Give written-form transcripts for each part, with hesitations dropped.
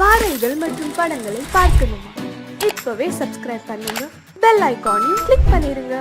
பாடல்கள் மற்றும் படங்களை பார்க்கணுமா? இப்பவே சப்ஸ்கிரைப் பண்ணுங்க, பெல் ஐகானையும் கிளிக் பண்ணிருங்க.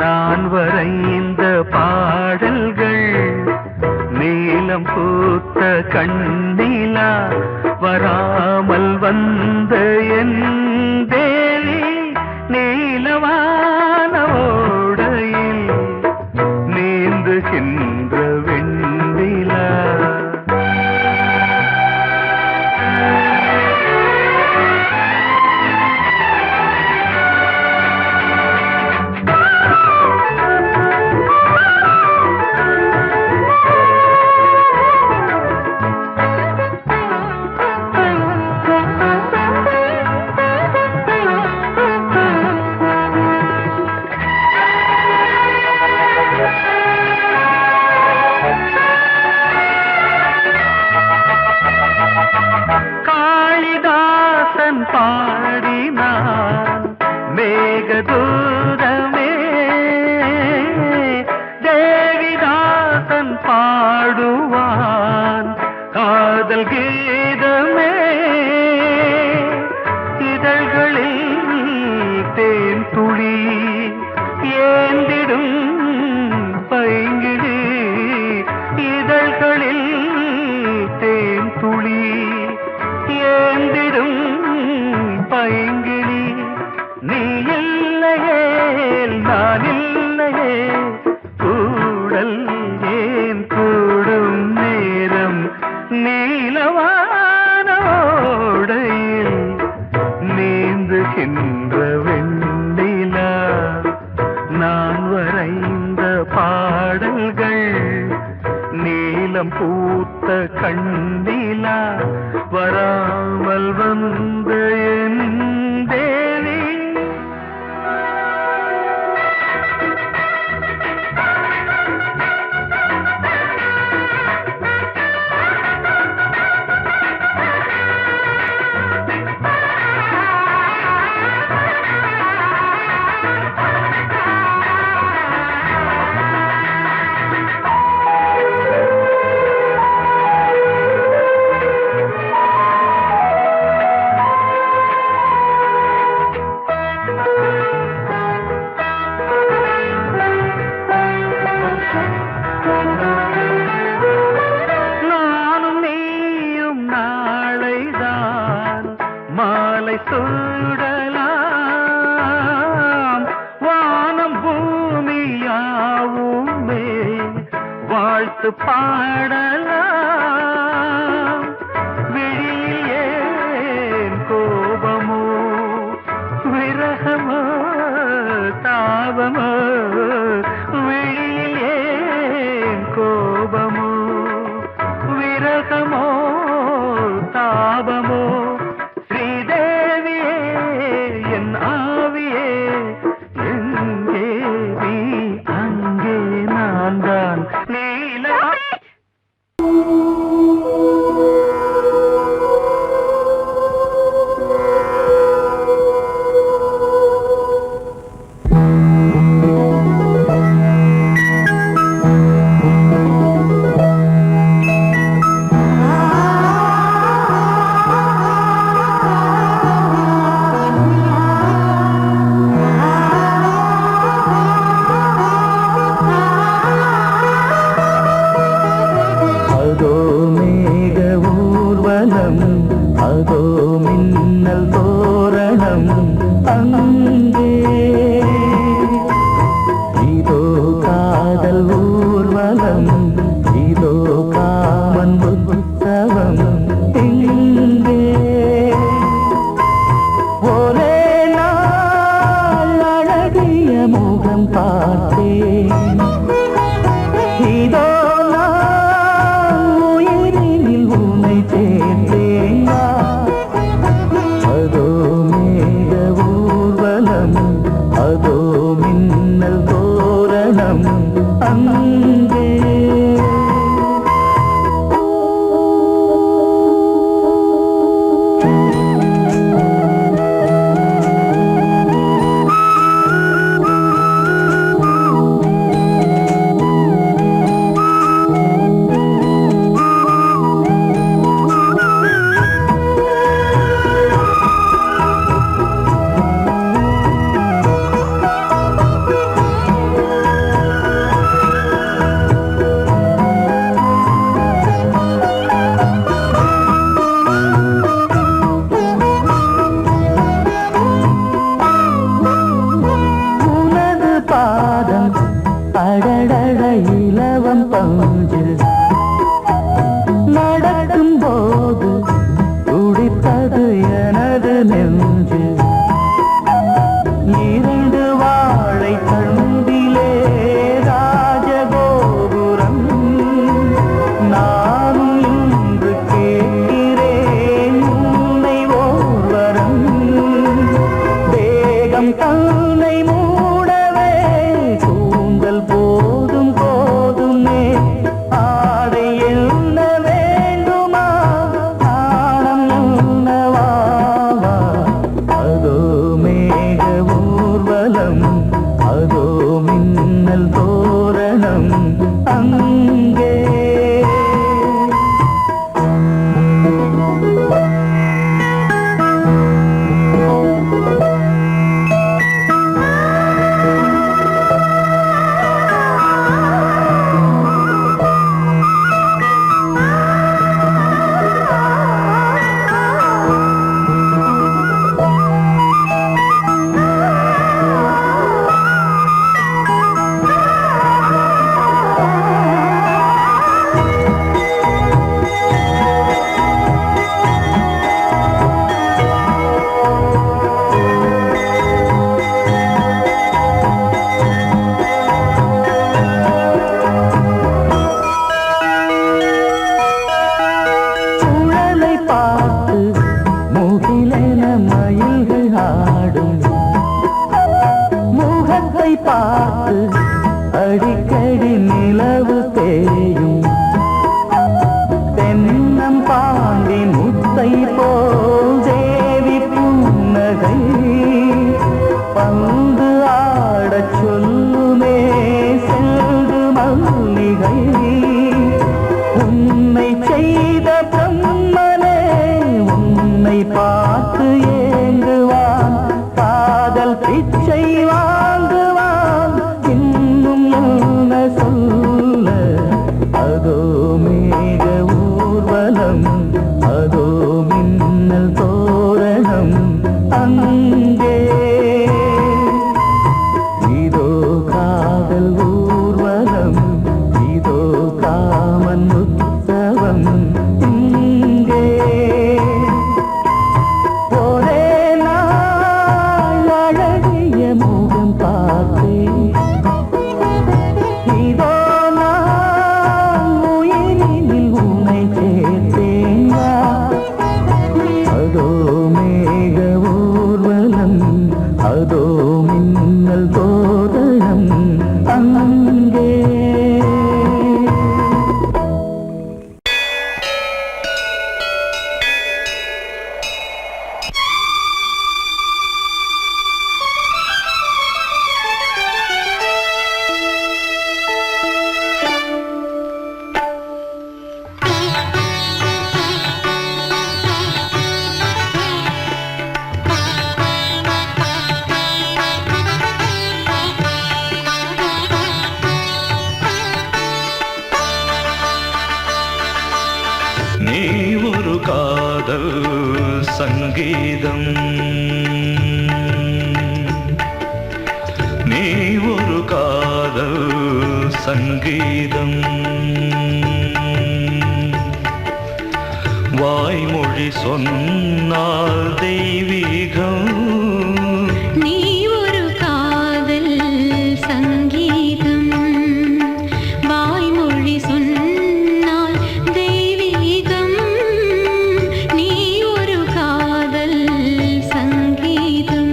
நான் வரைந்த பாடல்கள் நீலம் பூத்த கண்ணிலா வராமல் வந்த என் தேவி நீலவான ஓடையில் நீந்துகின்ற வெண்ணிலா. பாடினான் மேகதூதமே, தேவிதாசன் பாடுவான் காதல் கீதமே. இதழ்களில் தேன் துளி ஏந்திடும் பைங்கிழி, இதழ்களில் தேன் துளி ஏந்திடும் பைங்கிளி. நீ இல்லையே நான் இல்லையே, கூடல் ஏன் கூடும் நேரம் நீலவானோடையில் நீந்துகின்ற வெண்ணிலா. நான் வரைந்த பாடல்கள் நீலம் பூத்த கண்ணிலா வராமல் வந்த என் தேவி. மாலை சூடலாம் வானம் பூமியாவுமே வாழ்த்து பாடலாம். விழியில் ஏன் கோபமோ விரகமோ தாபமோ, விழியில் ஏன் கோபமோ விரகமோ தாபமோ. ஊர்வலம் இதோ காமன் உற்சவம் இங்கே ஒரே நாள் அழகிய முகம் பார்த்தேன் இதோ நான் உயிரினில் உன்னை சேர்ந்தேன் அதோ மேக ஊர்வலம் அதோ மின்னல் தோரணம் அங்கே அடடட இலவம் பஞ்சு நடக்கும் போது துடித்தது எனது நெஞ்சு இரண்டு வாழை தண்டிலே ராஜகோபுரம் நானும் இன்று கேட்கிறேன் உன்னை ஓர்வரம் தேகம் தன்னை மூடவே கூந்தல் போதும் போதுமே ஆடை என்ன வேண்டுமா நாணம் என்னவா அதோ மேக ஊர்வலம் அதோ மின்னல் தோரணம் அங்கே பார்த்து அடிக்கடி நிலவு தேயும் தென்னம் பாண்டி முத்தை போல் தேவி புன்னகை பந்து ஆடச் சொல்லுமே செல்து மல்லிகை உன்னை செய்த பிரம்மனே உன்னை பார்த்து ஏங்குவான் காதல் பிச்சை வாங்குவான் இன்னும் என்ன சொல்ல அதோ மேக ஊர்வலம் அதோ மின்னல் தோரணம் அங்கே இதோ காதல் ஊர்வலம் இதோ காமன் உற்சவம் இங்கே ஒரே நாள் அழகிய முகம் பார்த்தேன் இதோ நான் உயிரினில் உன்னை சேர்த்தேன் அதோ மேக ஊர்வலம் அதோ மின்னல் தோரணம் அங்கே நீ ஒரு காதல் சங்கீதம் நீ ஒரு காதல் சங்கீதம் சங்கீதம். வாய்மொழி சொன்னால் தெய்வீகம். நீ ஒரு காதல் சங்கீதம். வாய்மொழி சொன்னால் தெய்வீகம். நீ ஒரு காதல் சங்கீதம்.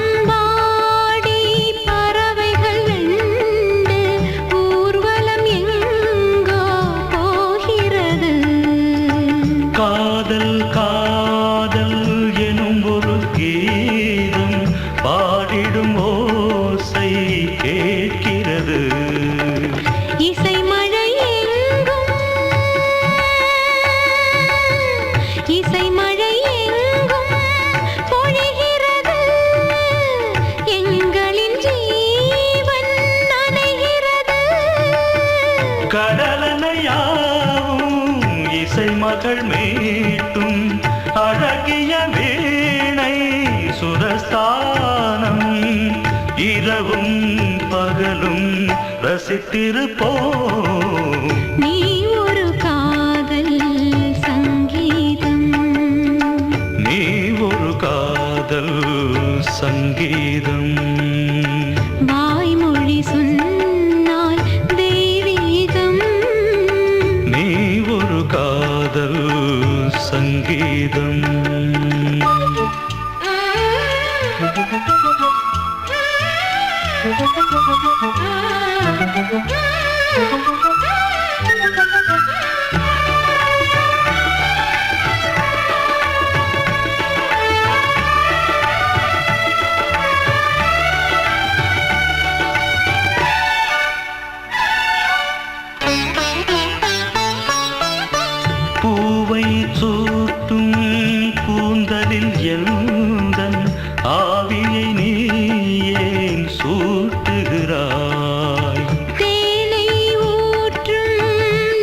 வானம்பாடி பறவைகள் வெண்டு ஊர்வலம் எங்கோ போகிறது. காதல் காதல் எனும் ஒரு கீதம் பாடிடும் ஓசை கேட்கிறது. இசை மழை எங்கும் இசை மழை எங்கும் பொழிகிறது. எங்களின் ஜீவன் நனைகிறது. கடலனையாவும் இசை மகள் மீட்டும் அழகிய வீணை சுரஸ்தானம். இரவும் பகலும் ரசித்திருப்போம். நீ ஒரு காதல் சங்கீதம். நீ ஒரு காதல் சங்கீதம். வாய்மொழி சொன்னால் தெய்வீகம். நீ ஒரு காதல் சங்கீதம். பூவை சூட்டும் கூந்தலில் எந்தன் ஆவியை நீ ஏன் சூட்டுகிறாய்? தேனை ஊற்றும்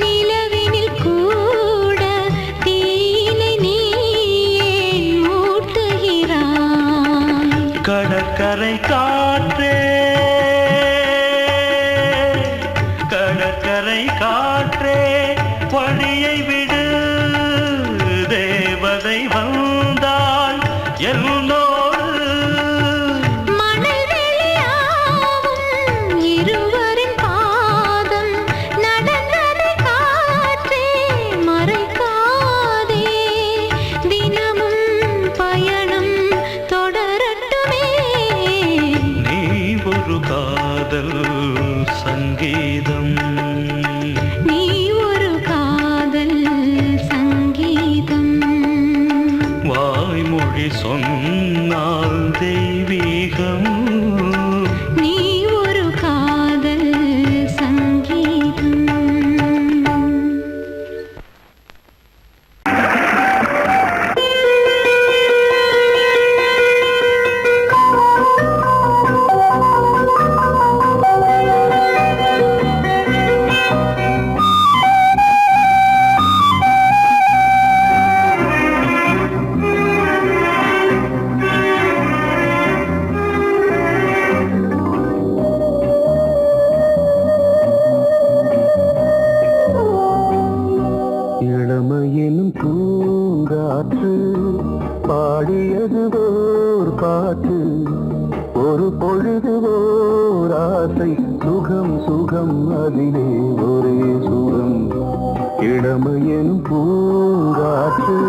நிலவினில் கூட தீனை நீ ஏன் மூட்டுகிறாய்? கடற்கரை காற்றே கடற்கரை காற்றே வழியை விடு. தேவதை வந்தால் என்னோடு மணல் வெளியாகும் இருவரின் பாதம் நடந்ததை காற்றே மறைக்காதே. தினமும் பயணம் தொடரட்டுமே. நீ ஒரு காதல் சங்கீதம். நீ ஒரு காதல் சங்கீதம். வாய்மொழி சொன்னால் தெய்வீகம். நீ ஒரு காதல் சங்கீதம். இளமையினும் பூங்காற்று பாடியது ஓர் பாட்டு. ஒரு பொழுது ஓர் ஆசை சுகம் சுகம் அதிலே ஒரே சுகம். இளமையினும் பூங்காற்று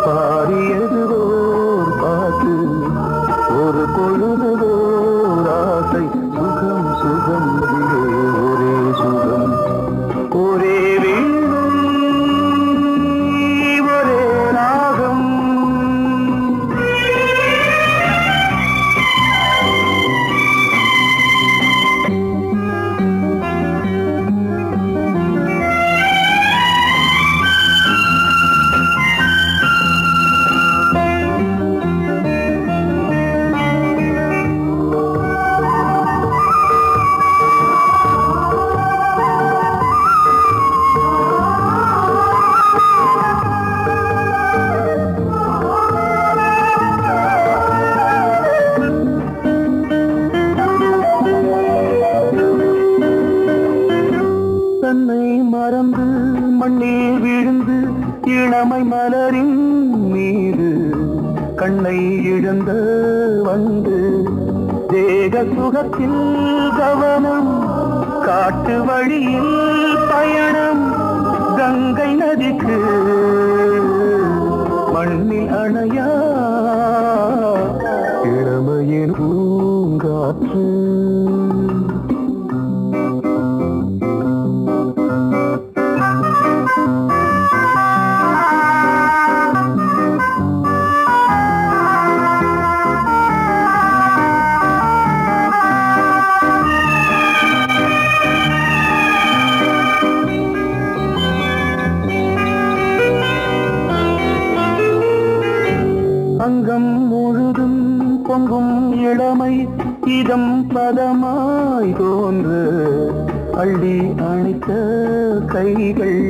பாடியது ஓர் பாட்டு. ஒரு பொழுது ஓர் ஆசை சுகம் சுகம் அதிலே ஒரே சுகம். ஒரே இளமை மலரின் மீது கண்ணை இழந்த வந்து தேக சுகத்தில் கவனம் காட்டு வழியில் பயணம் கங்கை நதிக்கு மண்ணில் அணையா இளமையின் பூங்காற்று அங்கம் முழுதும் பொங்கும் இளமை இதம் பதமாய் தோன்று அள்ளி அணைத்த கைகள்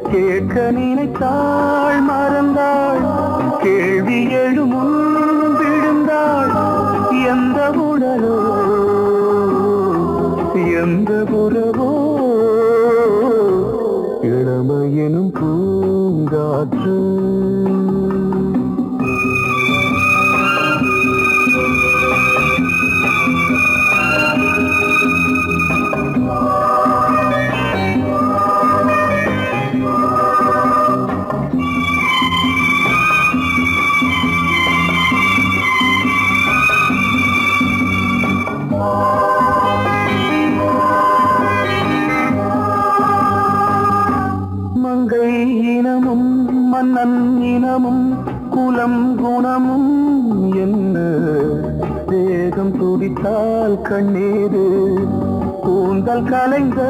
கேட்க நினைத்தாள் மறந்தாள் கேள்வி எழுமுன் விழுந்தாள் எந்த உடலோ எந்த புறவோ இளமையெனும் பூங்காற்று மங்கை இனமும் மன்னன் இனமும் குலம் குணமும் என்ன தேகம் துடித்தால் கண்ணீரு கூந்தல் கலைந்த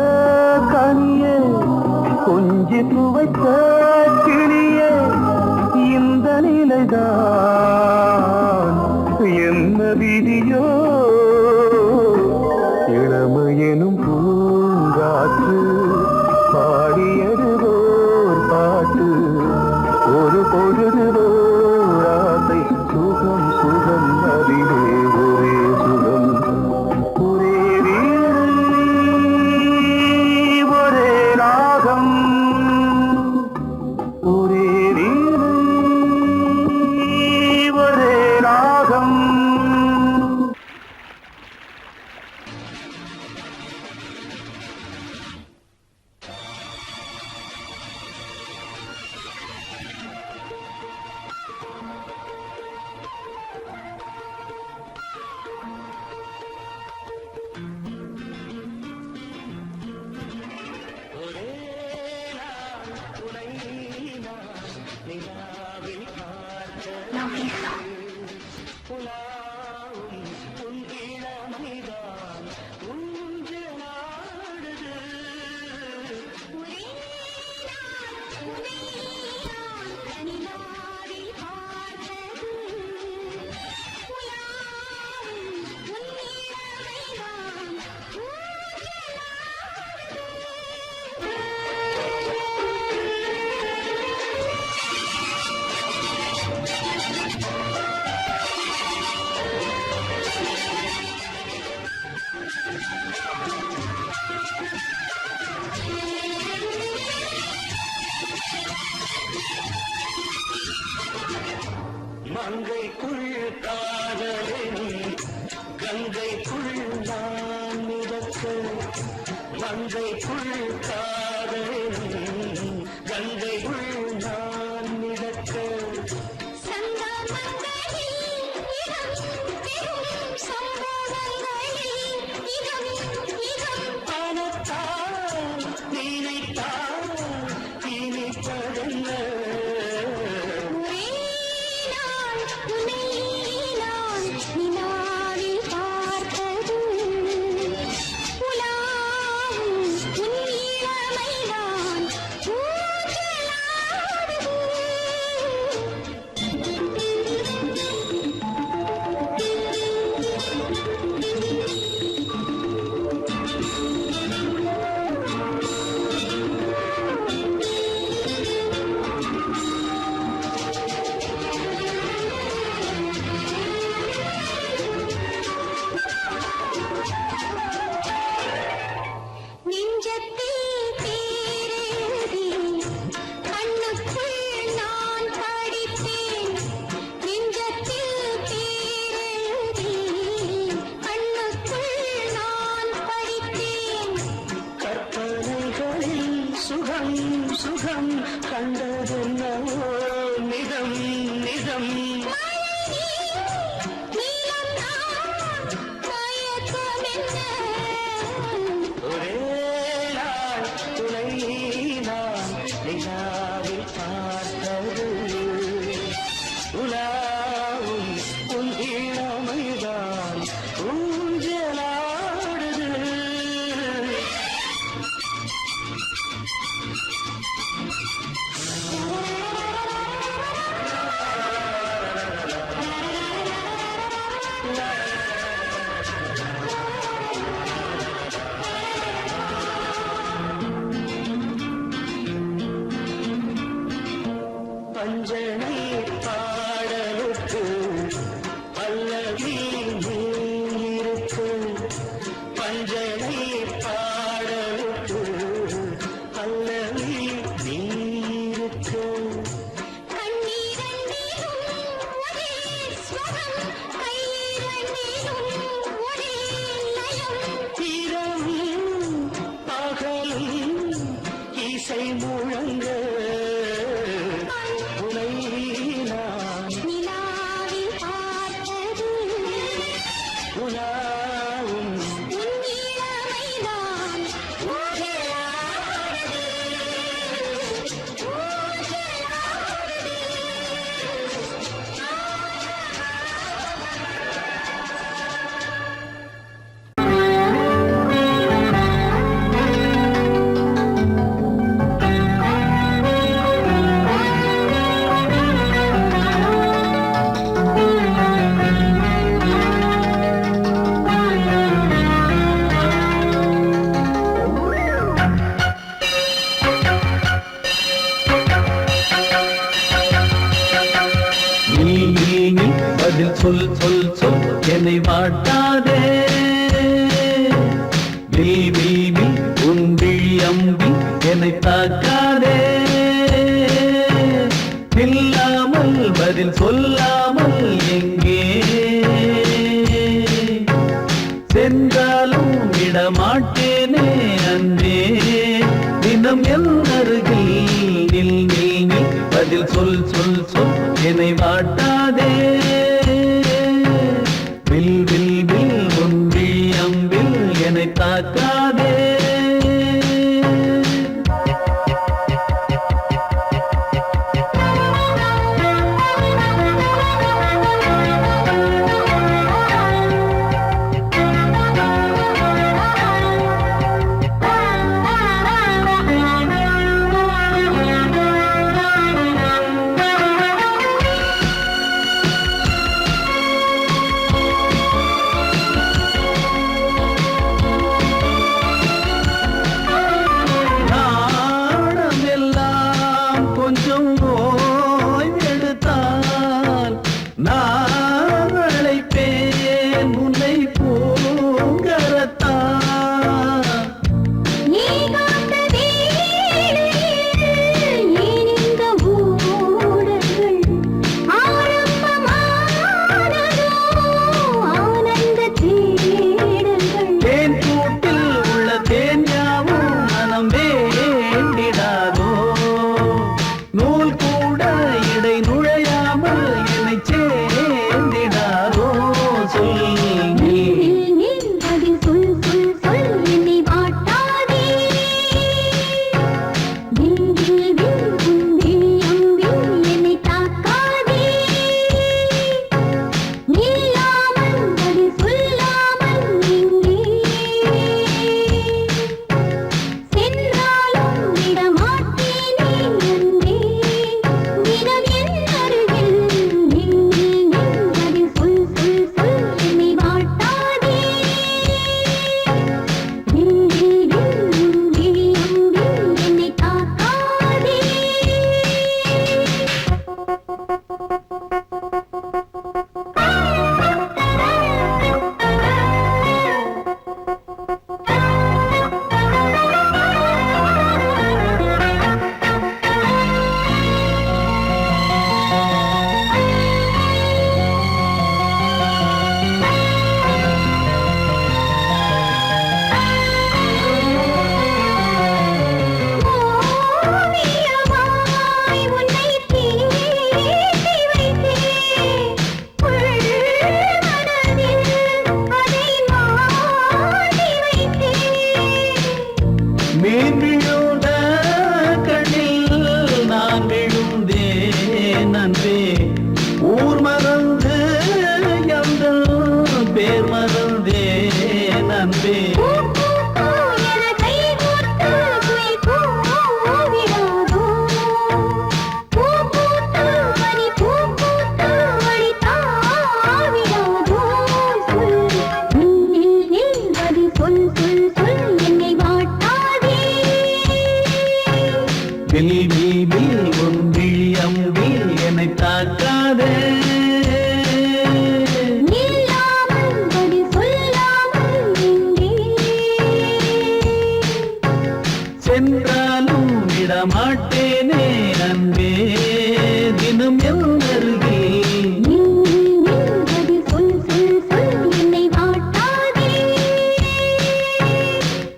கனியே கொஞ்சி துவைத்த கிளியே இந்த நிலைதான் என்ன விதியோ இளமையெனும் பூங்காற்று பாடியது ஓர் பாட்டு ஒரு பொழுது ஓர் ஆசை சுகம் சுகம் அதிலே ஒரே சுகம் ஒரே வீணை ஒரே ராகம் ஒரே வீணை ஒரே ராகம் மங்கைக்குள் காதலின் கங்கைக்குள் நான் மிதக்க மங்கைக்குள் காதலின் கங்கைக்குள் நான் மிதக்க பணத்தால் நினைத்தால் இனிப்பதென்ன பார்த்தது சுகம் கண்டதென்னவோ நிதம் நிதம் ஒரே நாள் துணை நான் நிலாவில் பார்த்தது உலாவும் உன் இளமைதான் ஊஞ்சலாடுது பஞ்சனை பாடலுக்கு பல்லவி நீருக்கு பஞ்சனை பாடலுக்கு பல்லவி நீருக்கு இரவும் பகலும் இசை முழங்க உனை நான் உலாவும் நீ பதில் சொல் சொல் சொல் என்னை வாட்டாதே நீ உன் விழி அம்பி என்னை தாக்காதே இல்லாமல் பதில் சொல்லாமல் எங்கே சென்றாலும் விடமாட்டேனே அன்பே தினம் என் அருகில் நில் நில் நில் பதில் சொல் சொல் சொல் என்னை வாட்டாதே வில் வில் வில் உன் விழி அம்பில் என்னை தாக்காதே கொஞ்சம் ஓய்வெடுத்தால் நான் அழைப்பேன் உன்னை பூங்கரத்தான் தேன் கூட்டில் உள்ள தேன் யாவும் மனம் வேண்டிடாதோ நூல் கூட இடை நுழையாமல் என்னை சேர்ந்திடாதோ சொல்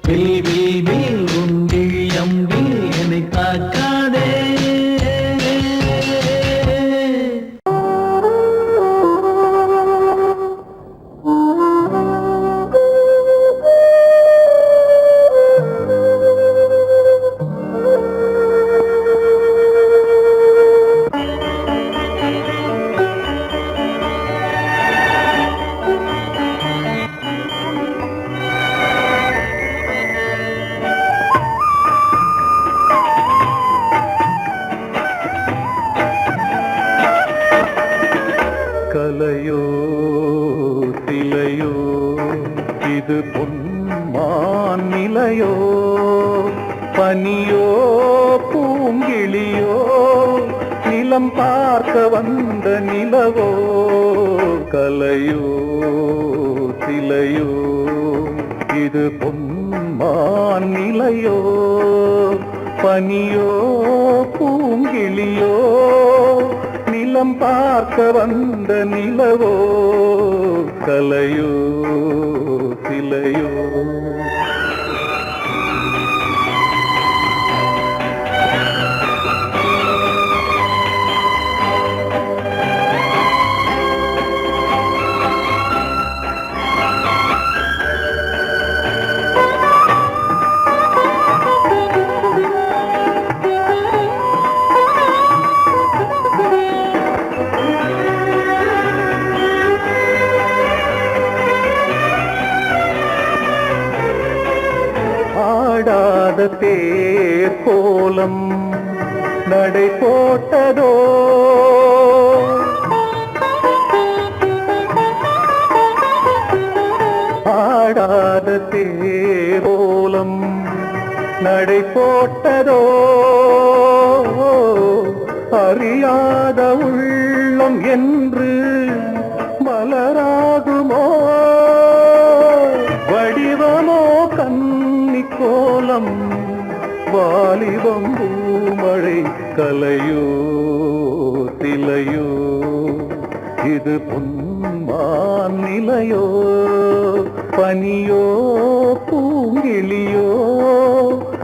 வில் வில் வில் உன் விழியம்பில் என்னை தாக்காதே. கலையோ சிலையோ இது பொன்மான் நிலையோ, பனியோ பூங்கிளியோ நிலம் பார்க்க வந்த நிலவோ. கலையோ சிலையோ இது பொன்மான் நிலையோ, பனியோ பூங்கிளியோ நிலம் பார்க்க வந்த நிலவோ. கலையோ சிலையோ ஆடாத தேர் கோலம் நடை போட்டதோ, ஆடாத தேர் கோலம் நடை போட்டதோ. அறியாத உள்ளம் என்று மலராகுமோ, வடிவமோ கன்னி கோலம் வாலிபம் பூமழை. கலையோ சிலையோ இது பொன்மான் நிலையோ, பனியோ பூங்கிளியோ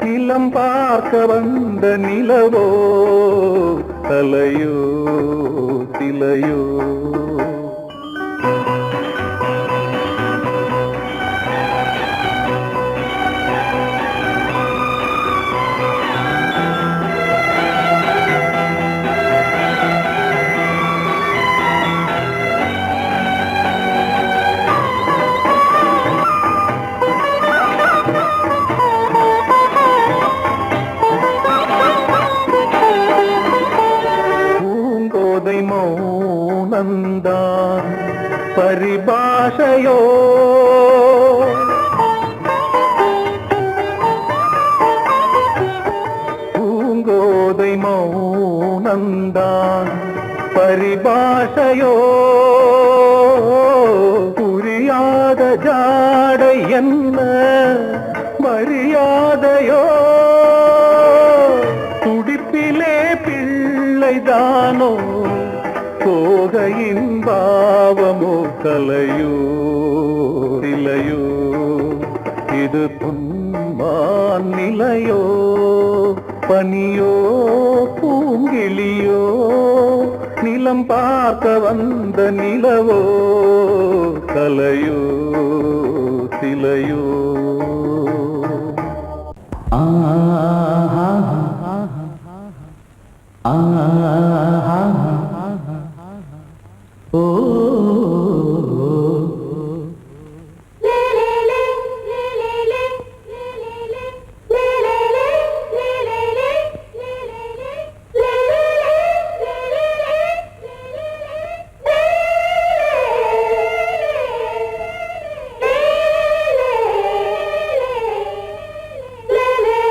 நிலம் பார்க்க வந்த நிலவோ. கலையோ சிலையோ மௌனந்தான் பரிபாஷையோ, பூங்கோதை மௌனந்தான் பரிபாஷையோ. புரியாத ஜாடை என்ன மரியாதையோ, துடிப்பிலே பிள்ளைதானோ கோகையின் பாவமோ. கலையோ சிலையோ இது பொன்மான் நிலையோ, பனியோ பூங்கிளியோ நிலம் பார்க்க வந்த நிலவோ. கலையோ சிலையோ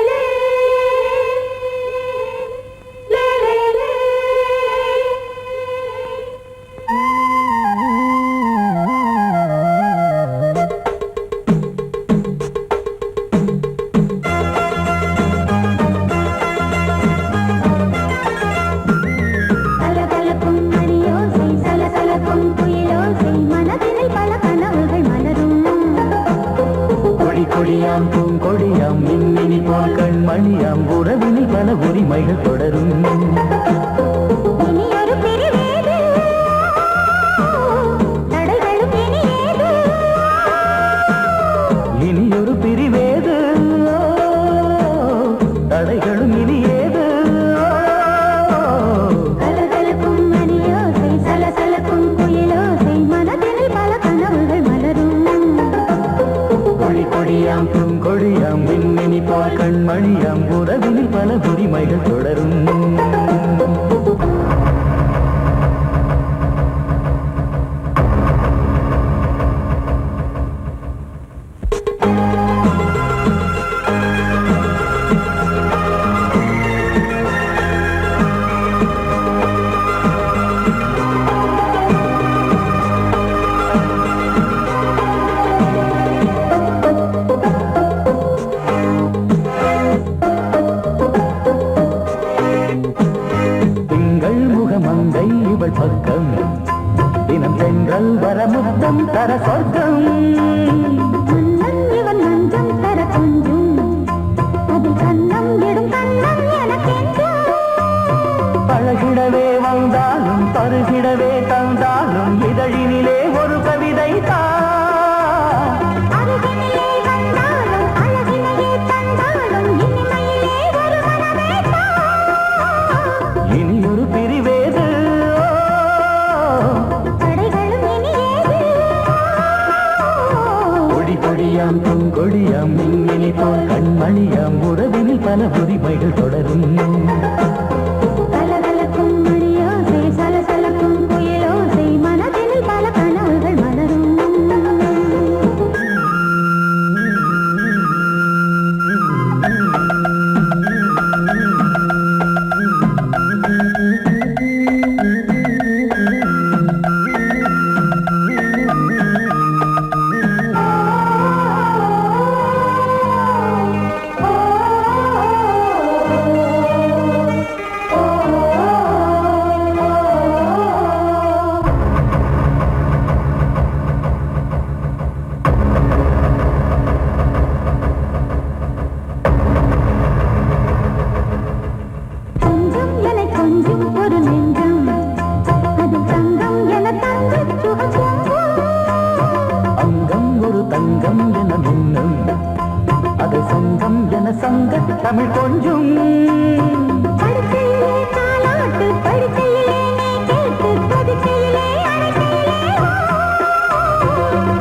Le கொடி கொடியாம் பூங்கொடியாம் மின்மினி போல் கண்மணியாம் உறவினில் பல உரிமைகள் தொடரும் இனி ஒரு பிரிவேது தடைகளும் இனியேது இனியொரு பிரிவேது தடைகளும் இனியேது கலகலக்கும் மணியோசை சலசலக்கும் குயிலோசை மனதினில் பல கனவுகள் மலரும் கொடி கொடியாம் பூங்கொடியாம் மின்மினி போல் கண்மணியாம் உறவினில் பல உரிமைகள் தொடரும் மங்கை இவள் பக்கம் தினம் சென்றல் வர முத்தம் தர சொர்க்கம் மன்னன் இவன் மஞ்சம் தர கொஞ்சும் அதில் கண்ணம் இடும் கண்ணம் எனக்கென்றும் பழகிடவே வந்தாலும் பருகிடவே தந்தாலும் இதழினிலே ஒரு கவிதை அருகினிலே வந்தாலும் அழகினையே தந்தாலும் இனிமையிலே ஒரு மனமே இனியொரு பிரிவேது தடைகளும் இனியேது கொடி கொடியாம் பூங்கொடியாம் மின்மினி போல் கண்மணியாம் உறவினில் பல உரிமைகள் தொடரும் கலகலக்கும் மணியோசை சலசலக்கும் குயிலோசை மனதினில் பல கனவுகள் மலரும் கொஞ்சம் என கொஞ்சம் ஒரு நெஞ்சம் அது தங்கம் என தங்க சுகம் அங்கம் ஒரு தங்கம் என மின்னும் அது சங்கம் என சங்க தமிழ் கொஞ்சம் படுக்கையிலே தாலாட்டு படுக்கையிலே நீ கேட்டு படுக்கையிலே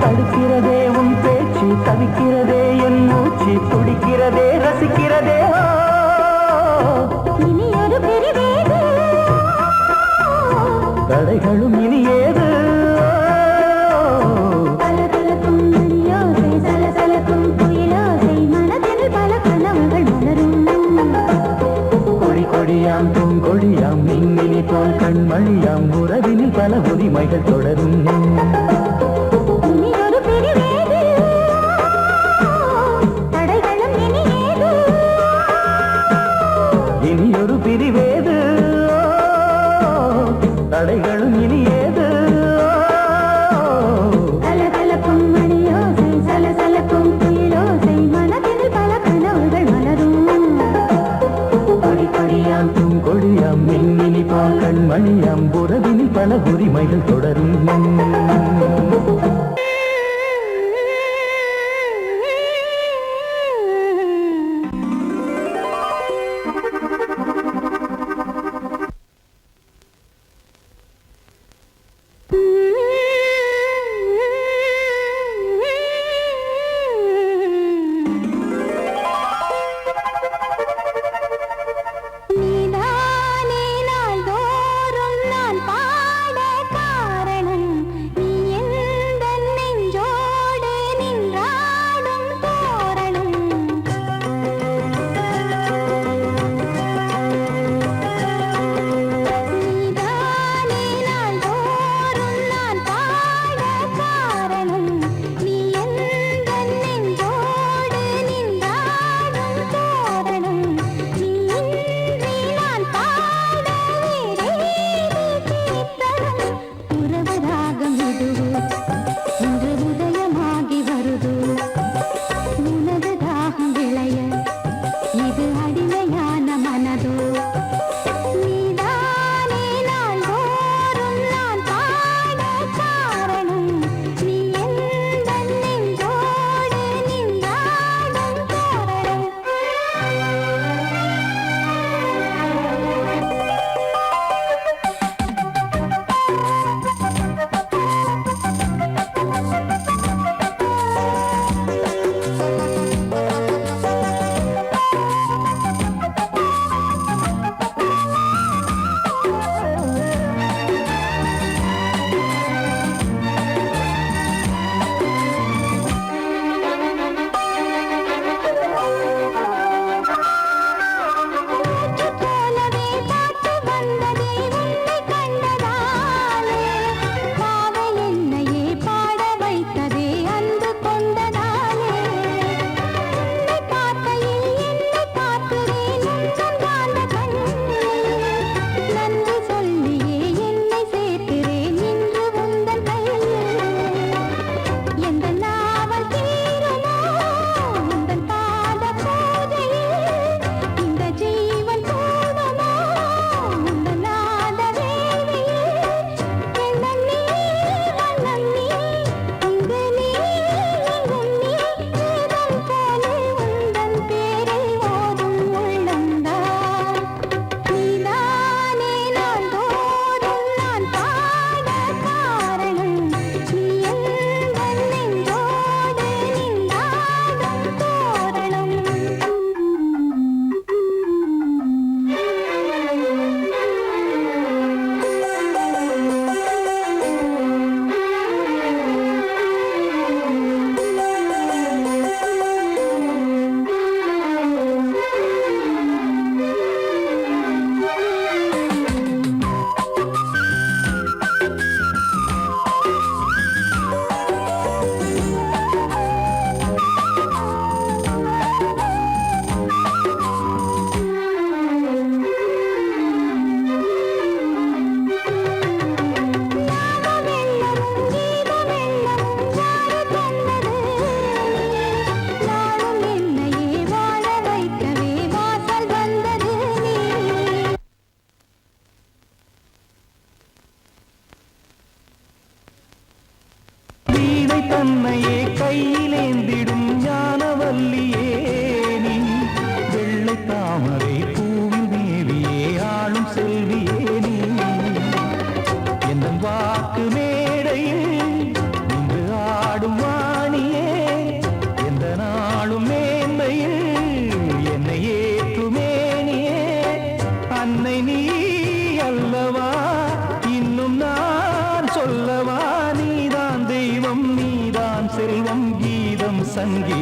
தடுக்கிறதே உன் பேச்சு தவிக்கிறதே என் மூச்சு துடிக்கிறதே ரசிக்கிறதே இனி ஒரு பிரிவேது தடைகளும் இனியேது கலகலக்கும் மணியோசை சலசலக்கும் குயிலோசை மனதினில் பல கனவுகள் மலரும் கொடி கொடியாம் பூங்கொடியாம் மின்மினி போல் கண்மணியாம் உறவினில் பல உரிமைகள் தொடரும் இனி ஒரு பிரிவேது தடைகளும் இனியேது இனியொரு பிரிவேது தடைகளும் இனியேது கலகலக்கும் மணியோசை சலசலக்கும் குயிலோசை மனதினில் பல கனவுகள் மலரும் கொடி கொடியாம் பூங்கொடியாம் மின்மினி போல் கண்மணியாம் உறவினில் பல உரிமைகள் தொடரும்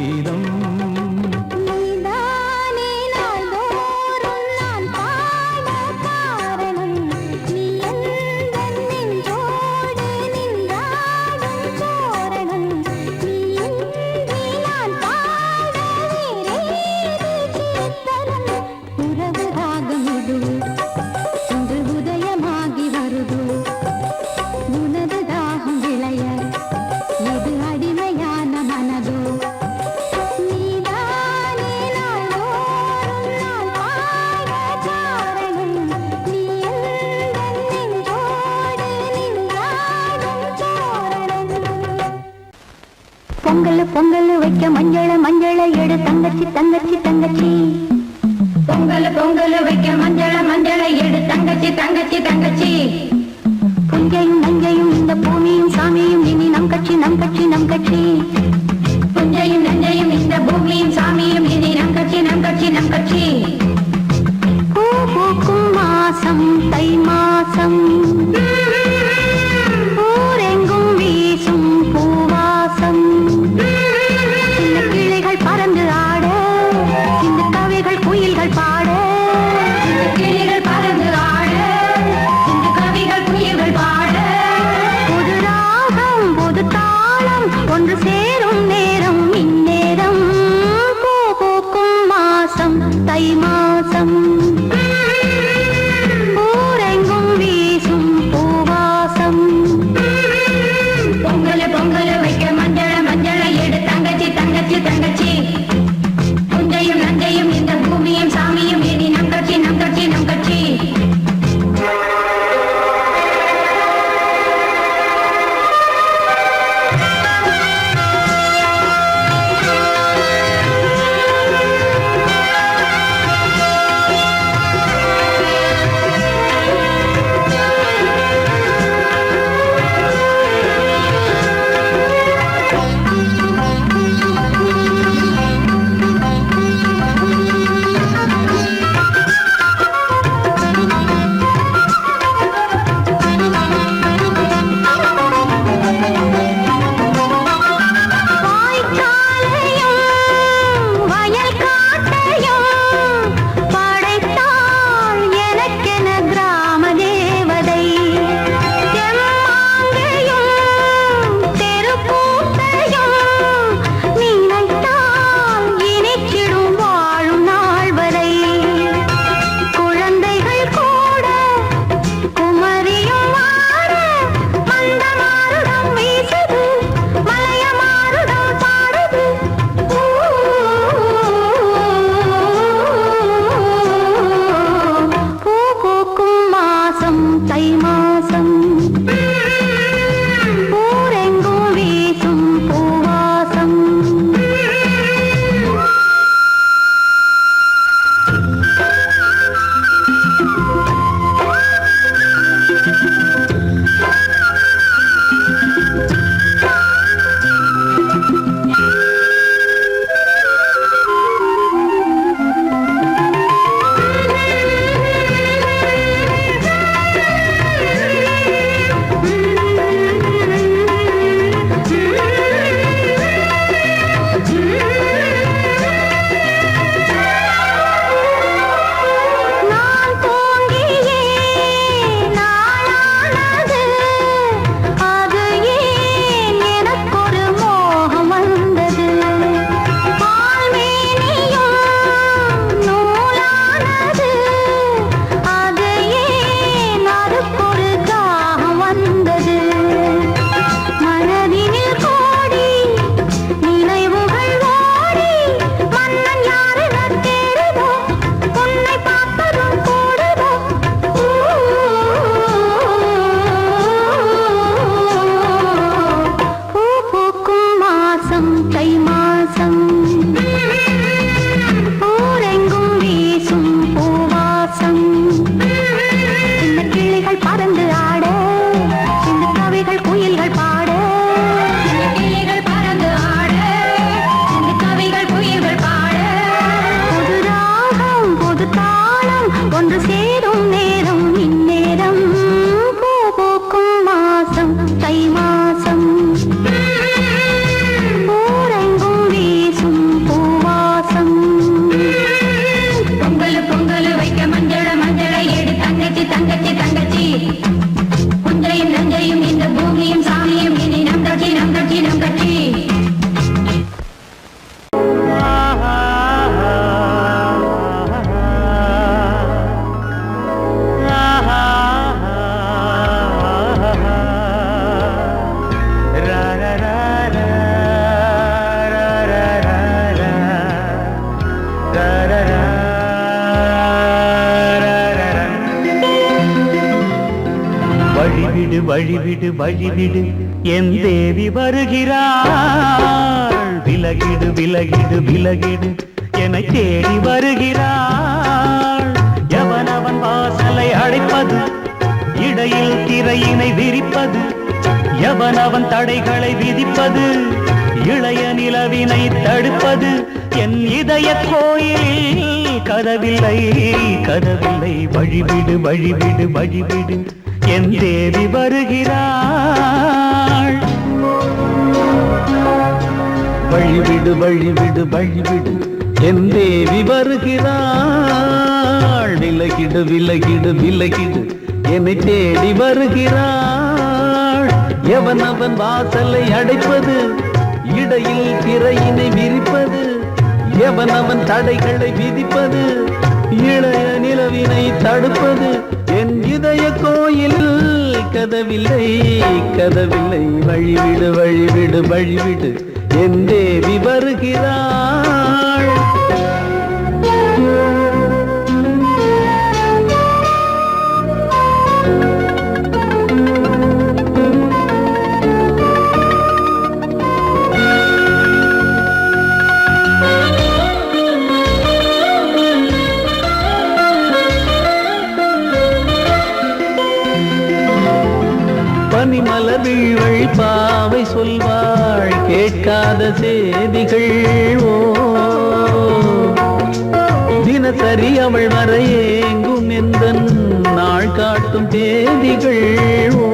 கீதம் நீதானே நாள்தோறும் நான் பாட காரணம் நீ எந்தன் நெஞ்சோடு நின்றாடும் தோரணம் நீ இன்றி நான் பாட வேறேது கீர்த்தனம் உறவு ராகம் இது இன்று உதயமாகி வருது உனது தாகம் விளைய இது அடிமையான மனதோ நீதானே நாள்தோறும் நான் பாட காரணம் நீ எந்தன் நெஞ்சோடு நின்றாடும் தோரணம் பொங்கல் பொங்கல் வைக்க மஞ்சள மஞ்சள எடு தங்கச்சி தங்கச்சி தங்கச்சி பொங்கல் பொங்கல் வைக்க மஞ்சள மஞ்சள எடு தங்கச்சி தங்கச்சி தங்கச்சி புஞ்சையும் நஞ்சையும் இந்த பூமியும் சாமியும் இனி நம் கட்சி நம் கட்சி நம் கட்சி புஞ்சையும் நஞ்சையும் இந்த பூமியும் சாமியும் இனி நம் கட்சி நம் கட்சி நம் கட்சி பூ பூக்கும் மாசம் தை மாசம் ஊரெங்கும் வீசும் பூவாசம் சின்ன கிளிகள் பறந்து ஆட இந்த கவிகள் குயில்கள் பாட இந்த கிளிகள் பறந்து ஆட இந்த கவிகள் குயில்கள் பாட புது ராகம் புது தாளம் ஒன்று சேரும் நேரம் இந்நேரம் பூ பூக்கும் மாசம் தை மாசம் ஊரெங்கும் வீசும் பூவாசம் பொங்கல் பொங்கல் வைக்க மஞ்சள மஞ்சள எடு தங்கச்சி தங்கச்சி தங்கச்சி புஞ்சையும் நஞ்சையும் இந்த பூமியும் சாமியும் இனி நம் கட்சி நம் கட்சி நம் கட்சி வழிவிடு வழிவிடு என் தேவி வருகிறாள் விலகிடு விலகிடு விலகிடு என்னை தேடி வருகிறாள் எவனவன் வாசலை அடைப்பது இடையில் திரையினை விரிப்பது எவனவன் தடைகளை விதிப்பது இளைய நிலவினை தடுப்பது என் இதய கோயிலில் கதவில்லை கதவில்லை வழிவிடு வழிவிடு வழிவிடு என் தேவி வருகிறாள் வழிவிடு வழிவிடு வழிவிடு என் தேவி வருகிறாள் விலகிடு விலகிடு விலகிடு என்னை தேடி வருகிறாள் எவனவன் வாசலை அடைப்பது இடையில் திரையினை விரிப்பது எவனவன் தடைகளை விதிப்பது இளைய நிலவினை தடுப்பது என் இதய கோயில் கதவில்லை கதவில்லை வழிவிடு வழிவிடு வழிவிடு என் தேவி வருகிறாள் பனிமலர் வீழ்வழி பாவை சொல்வாள் கேட்காத செய்திகள் ஓ தினசரி அவள் வர ஏங்கும் எந்த நாள் காட்டும் தேதிகள் ஓ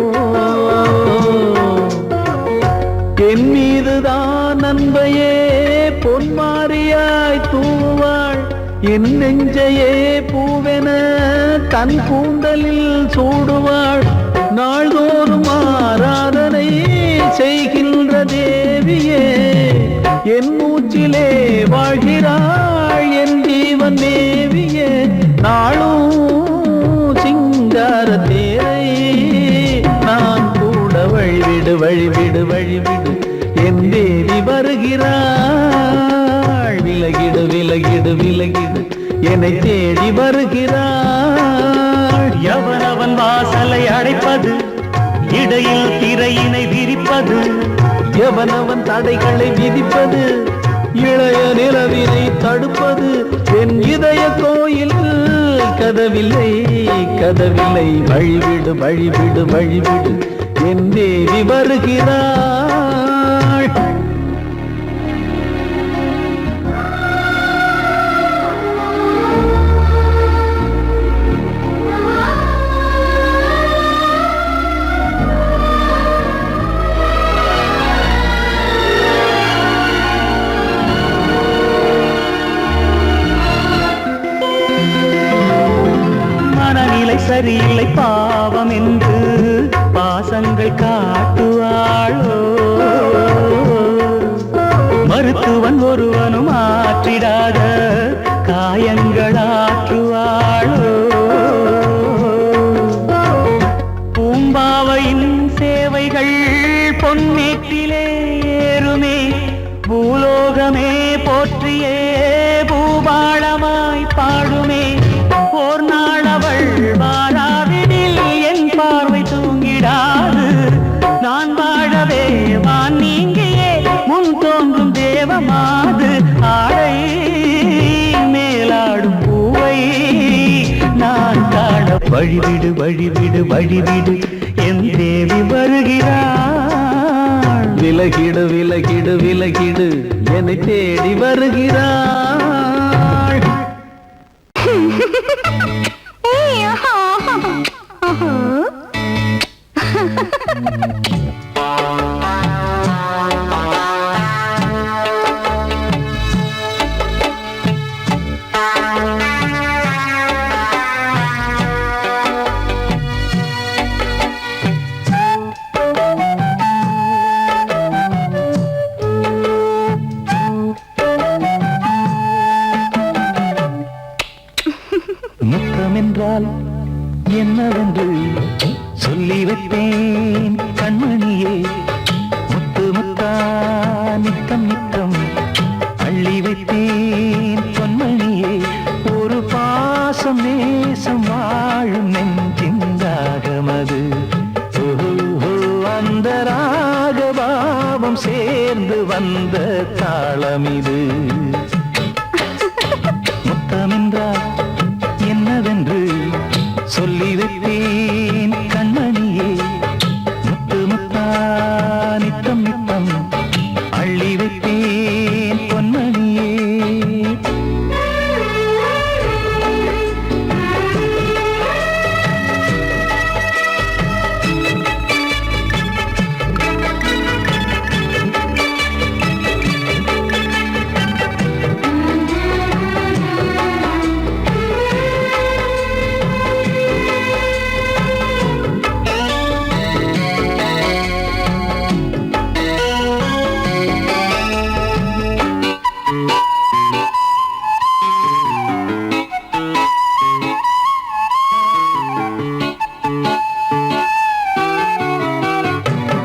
என் மீதுதான் அன்பையே பொன்மாரியாய் தூவாள் என் நெஞ்சையே பூவென தன் கூந்தலில் சூடுவாள் நாள்தோறும் ஆராதனை செய்கின்ற தேவியே என் மூச்சிலே வாழ்கிறாள் என் ஜீவன் தேவியே நாளும் சிங்கார தேரை நான் கூட வழிவிடு வழிவிடு வழிவிடு என் தேவி வருகிறாள் விலகிடு விலகிடு விலகிடு என்னை தேடி வருகிறாள் எவனவன் வாசலை அடைப்பது இடையில் திரையினை விரிப்பது எவனவன் தடைகளை விதிப்பது இளைய நிலவினை தடுப்பது என் இதய கோயில் கதவில்லை கதவில்லை வழிவிடு வழிவிடு வழிவிடு என் தேவி வருகிறாள் சரியில்லை பாவம் என்று பாசங்கள் காட்டுவாளோ மருத்துவன் ஒருவனும் ஆற்றிடாத காயங்களாற்றுவாளோ பூம்பாவையின் சேவைகள் பொன்னேற்றிலே ஏறுமே பூலோகமே போற்றியே பூபாளமாய் பாடுமே ஓர் நாள் அவள் வாராவிடில் என் பார்வை தூங்கிடாது நான் வாழவே வான் நீங்கியே முன் தோன்றும் தேவமாது ஆடை மேலாடும் பூவை நான் காண வழிவிடு வழிவிடு வழிவிடு என் தேவி வருகிறாள் விலகிடு விலகிடு விலகிடு என்னை தேடி வருகிறாள் முத்தமென்றால் என்னவென்று சொல்லி வைத்தேன் கண்மணியே முத்து முத்தா நித்தம் நித்தம் அள்ளி வைத்தேன் பொன்மணியே ஒரு பாசம் நேசம் வாழும் நெஞ்சின் தாகமது தாளமிது. முத்தமென்றால் என்னவென்று சொல்லி வைத்தேன் கண்மணியே. முத்து முத்தா நித்தம் நித்தம் அள்ளி வைத்தேன் பொன்மணியே.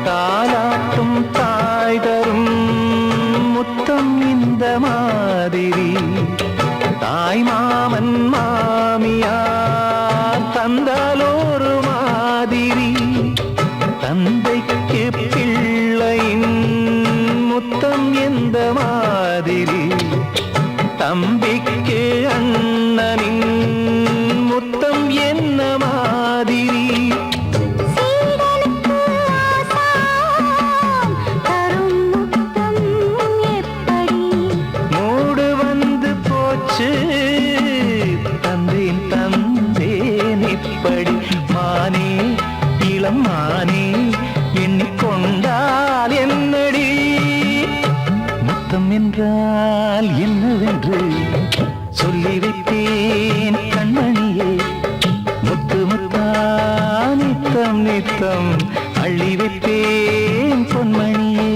தாலாட்டும் தாய் தரும் முத்தம் இந்த மாதிரி தாய் மாமன் மாமியார் தந்தாலோரு மாதிரி. தந்தைக்கு பிள்ளையின் முத்தம் எந்த மாதிரி தம்பிக்கு அண்ணனின் முத்தம் என்ன மாதிரி. சீடனுக்கு ஆசான் தரும் முத்தம் எப்படி? மூடு வந்து போச்சு தந்தேன் தந்தேன் இப்படி. மானே இளம் மானே எண்ணிக்கொண்டால் என்னடி. முத்தம் என்றால் என்னவென்று சொல்லி வைத்தேன் கண்மணியே. முத்து முத்தா நித்தம் நித்தம் அள்ளி வைத்தேன் பொன்மணியே.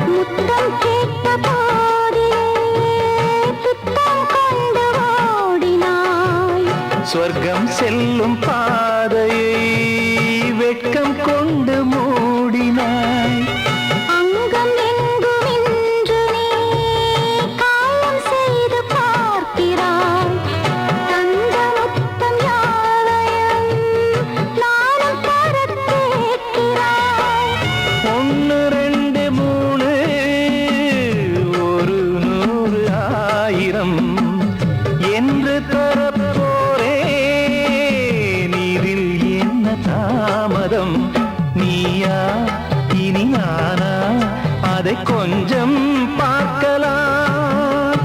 முத்தம் கேட்ட போதிலே பித்தம் கொண்டு ஓடினாய். சொர்க்கம் செல்லும் பாதையை வெட்கம் கொண்டு மூடினாய். அங்கம் எங்கும் இன்று நீ காயம் செய்து பார்க்கிறாய். தந்த முத்தம் யாவையும் நானும் தரக் கேட்கிறாய். 1 2 3 ஒரு 100 1000 என்று தரப்போரேன். இதில் என்ன தாமதம்? நீயா இனி நானா அதை கொஞ்சம் பார்க்கலாம்.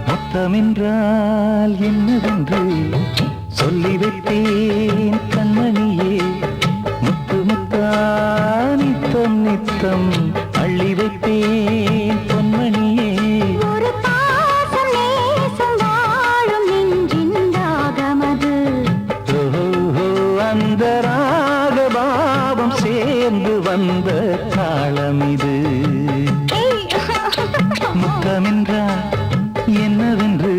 முத்தமென்றால் என்னவென்று சொல்லி வைத்தேன் கண்மணியே. முத்து முத்தா நித்தம் நித்தம் அள்ளி வைத்தேன் பொன்மணியே. ஒரு பாசம் நேசம் வாழும் நெஞ்சின் ராகமது. ஓஹோ, அந்த ராகபாவம் சேர்ந்து வந்த தாளமிது. முத்தமென்றால் என்னவென்று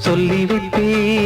சொல்லி வைத்தேன்